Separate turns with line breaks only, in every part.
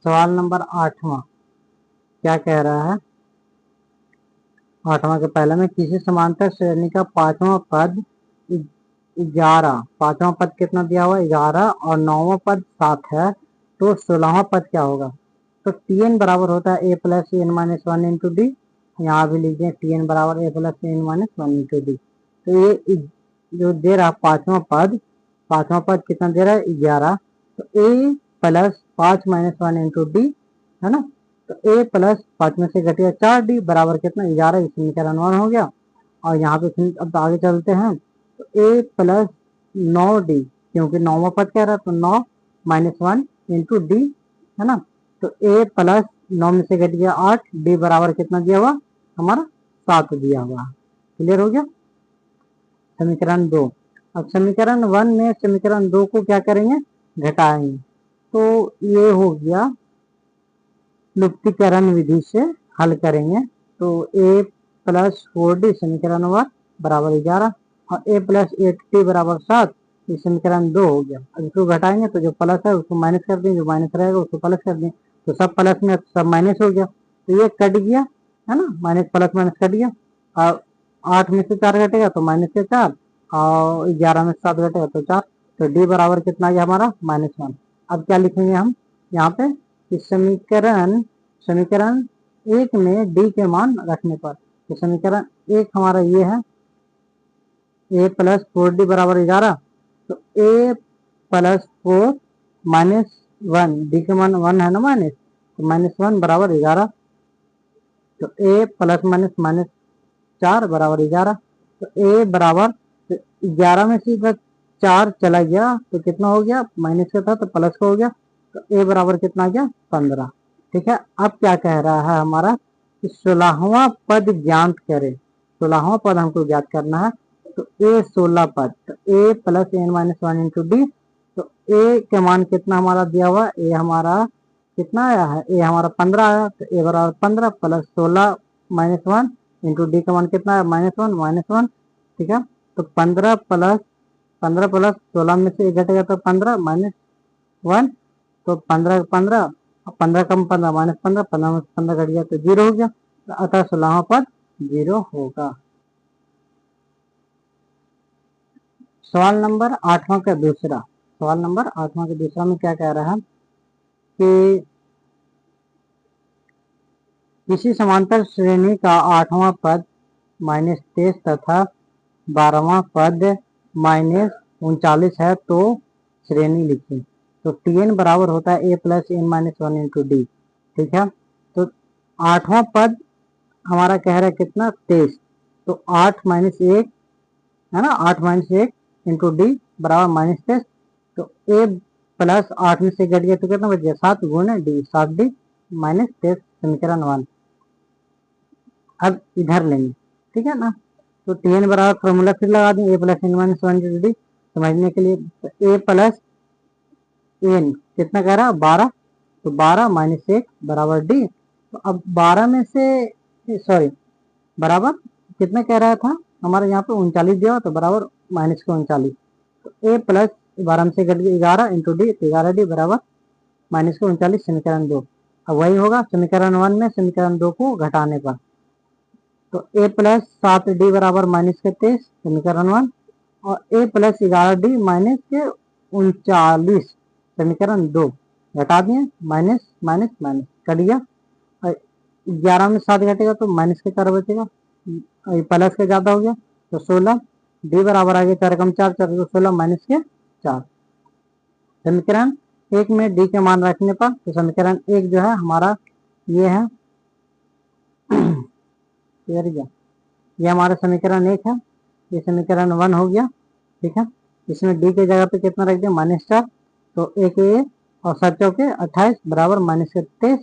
सवाल नंबर 8वां क्या कह रहा है? 8वां के पहले में किसी समांतर श्रेणी का 5वां पद 11, 5वां पद कितना दिया हुआ 11 और 9वां पद 7 है, तो 16वां पद क्या होगा? तो Tn बराबर होता है a plus n minus one into d. यहाँ भी लीजिए Tn बराबर a plus n minus one into d. तो ये जो दे रहा पांचवा पद कितना दे रहा है 11, तो a plus 5 minus one into D है ना। तो a प्लस 5 में से घटिया 4d बराबर कितना 11, ये समीकरण 1 हो गया। और यहाँ पे अब आगे चलते हैं, तो a प्लस 9d, क्योंकि 9वां पद कह रहा है, तो 9 माइनस वन इंटू डी है ना। तो a प्लस 9 में से घट गया 8, d बराबर कितना दिया हुआ हमारा 7 दिया हुआ। क्लियर हो गया समीकरण 2। अब समीकरण 1 में समीकरण 2 को क्या करेंगे घटाएंगे, तो ये हो गया लुप्तीकरण विधि से हल करेंगे। तो a प्लस 4d समीकरण 1 बराबर 11 और a प्लस 8d बराबर 7, ये समीकरण 2 हो गया। अब इसको घटाएंगे तो जो प्लस है उसको माइनस कर दें, जो माइनस रहेगा उसको प्लस कर दें, तो सब प्लस में सब माइनस हो गया, तो ये कट गया है ना, माइनस प्लस माइनस कट गया। और 8 में से 4 घटेगा तो माइनस से 4, और 11 में से 7 घटेगा तो 4, तो डी बराबर कितना आ गया हमारा -1। अब क्या लिखेंगे हम यहाँ पे इस समीकरण 1 में डी के मान रखने पर, तो समीकरण 1 हमारा ये है a प्लस 4d बराबर 11, तो a प्लस 4 माइनस 1, डी के मान 1 है ना माइनस, तो -1 बराबर 11, तो a प्लस माइनस माइनस 4 बराबर 11, तो a बराबर 11 में से इधर 4 चला गया तो कितना हो गया, माइनस का था तो प्लस का हो गया, तो a बराबर कितना आ गया 15। ठीक है, अब क्या कह रहा है हमारा 16वां पद ज्ञात करें। 16वां पद हमको ज्ञात करना है, तो a 16 पद, तो a plus n minus one into d. तो a के मान कितना हमारा दिया हुआ, a हमारा कितना आया है, a हमारा 15 आया, तो a बराबर 15 प्लस 16 माइनस 1 इंटू डी का मान कितना है -1। ठीक है, तो 15 प्लस 16 में से 1 घटेगा तो 15 -1, तो 15 15 कम 15 -15, 15 में से 15 घट गया तो 0 हो गया, तो अतः 16वां पद 0 होगा। सवाल नंबर 8वां का दूसरा में क्या कह रहा है कि किसी समांतर श्रेणी का 8वां पद -23 तथा 12वां पद -39 है, तो श्रेणी लिखी। तो Tn बराबर होता है a plus n minus one into d. ठीक है, तो 8वां पद हमारा कह रहा है कितना 23, तो 8 माइनस 1 है ना, 8 माइनस 1 इंटू डी बराबर -23, तो a प्लस 8 में से घट गया तो कितना बच गया 7 गुणे डी, 7d -23 समीकरण 1। अब इधर लेंगे, ठीक है ना, तो Tn बराबर फॉर्मूला फिर लगा दें a plus n minus one into d समझने के लिए। तो a प्लस एन कितना कह रहा है 12, तो 12 माइनस 1 बराबर डी। तो अब 12 में से सॉरी बराबर कितना कह रहा था हमारे यहाँ पे 39 दिया, तो बराबर माइनस के 39, तो a प्लस 12 में से घट गया 11 इंटू डी, तो 11d बराबर माइनस के 39 समीकरण 2। अब वही होगा समीकरण 1 में समीकरण 2 को घटाने पर, तो a प्लस 7d बराबर माइनस के 23 समीकरण 1, और a प्लस 11d माइनस के 39 समीकरण 2 घटा दिए, माइनस माइनस माइनस कट गया, 11 में 7 घटेगा तो माइनस के 4 बचेगा, प्लस के ज्यादा हो गया तो 16, डी बराबर आ गया 4 कम 4 4 तो 16 माइनस के 4। समीकरण 1 में डी के मान रखने पर, तो समीकरण 1 जो है हमारा ये है ये हमारा समीकरण 1 है, ये समीकरण 1 हो गया। ठीक है, इसमें डी के जगह पे कितना रख दिया -4, तो एक ए और 7 चौके 28 बराबर माइनस के 23,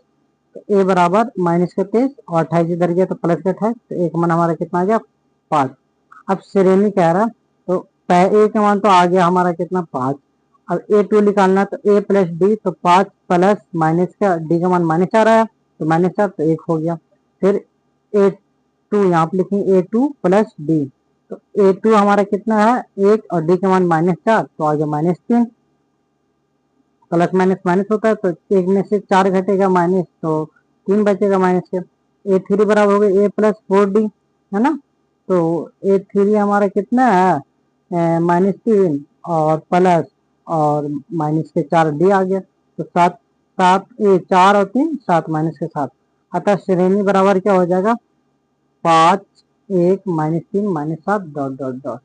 तो ए बराबर माइनस के 23 और 28 इधर गया तो प्लस के 28, तो एक मान हमारा कितना आ गया 5। अब श्रेणी कह रहा, तो ए का मान तो आ गया हमारा कितना 5। अब A2 निकालना, तो a प्लस डी, तो 5 प्लस माइनस का डी का मान -4 आया, तो -4 तो 1 हो गया। फिर A2 यहाँ पे लिखेंगे A2 प्लस डी, तो A2 हमारा कितना है 1 और डी का मान -4, तो आ गया -3। प्लस माइनस माइनस होता है, तो एक में से 4 घटेगा माइनस, तो 3 बचेगा माइनस के। A3 बराबर हो गया A+4D, है ना। तो A3 हमारा कितना है, -3 और प्लस और माइनस के 4D आ गया। तो 7 7 4 और 3 7 माइनस के 7, अतः श्रेणी बराबर क्या हो जाएगा 5 1 -3 -7 डॉट डॉट डॉट।